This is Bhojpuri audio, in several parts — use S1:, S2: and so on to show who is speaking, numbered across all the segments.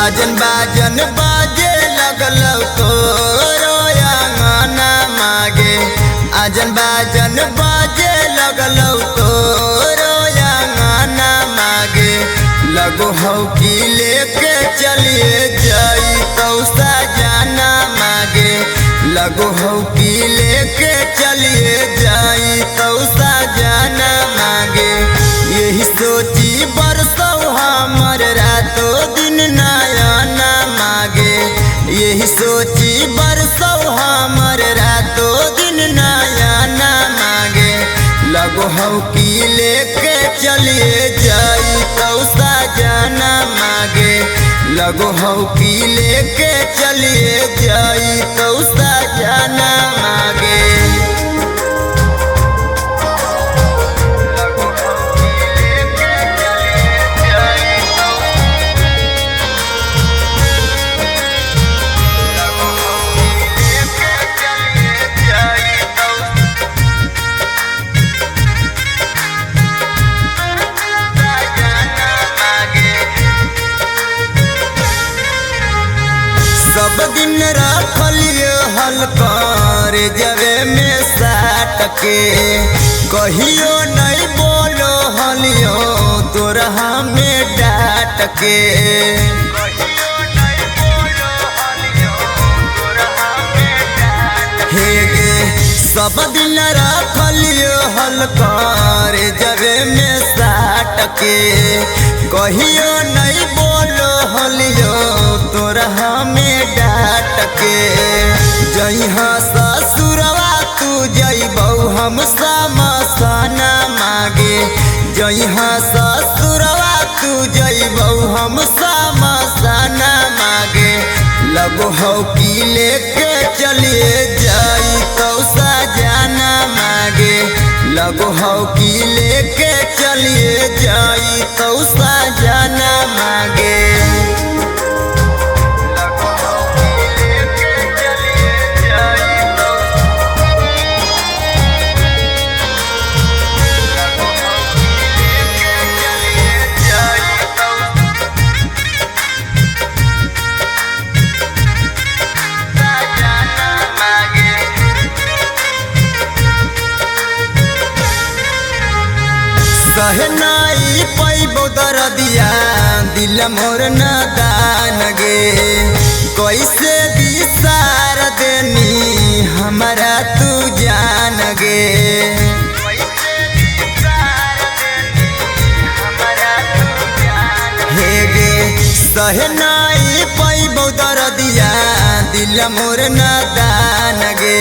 S1: आजन बाजन बाजे लगल तोरो अंगना मागे। आजन बाजन बाजे लगल तोरो अंगना मागे। लगो हौ की लेके चलिए जाई तो सजना मागे। लगो हौ की लेके चलिए जाई तो सजना मागे। यही सोची बरसौ हमर रातों दिन नयना मागे। यही सोची बरसौ हमर रातों दिन नयना मागे। लगो हौ की लेके चलिए जाई तो सजना मागे। लगो हौ की लेके चलिए जाई तो सजना मागे। सब दिन रखलियो हलकर जवे में साट के। कहियो नहीं बोलो हलियो तोरा हमें डाट के। हे गे सब दिन रखलियो हलकर जवे में साट के। कहियो नहीं बोलो हलियो तोरा हमें डाट के। जइहा ससुरवा तू जइबौ हम समसना मागे। जइहा ससुरवा तू जइबौ हम समसना मागे। लगो हौ की लेके चलिए जाई तो सजना मागे। लगो हौ की लेके चलिए जाई तो सजना मागे। सहनाई पैबो दरदिया दिल मोर नादान गे। कैसे विसार देनी हमारा तू जान गे। हे गे सहनाई पैबो दरदिया दिल मोर नादान गे।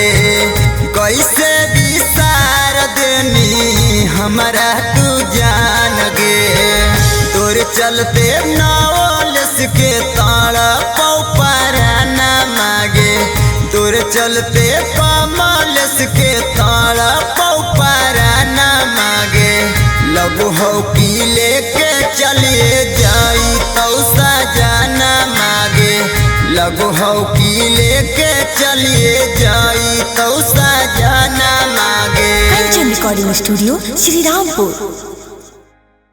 S1: कैसे विसार देनी हमारा तू जान गे। तोर चलते नावलस के ताड़ा पौ पराना मागे। तोर चलते कमलस के ताड़ा पौ पराना मागे। लगो हौ की लेके चलिए जाई तो सजना मागे। लगो हौ की लेके चलिए जाई तो सजना मागे।
S2: Kanchan recording studio Shrirampur.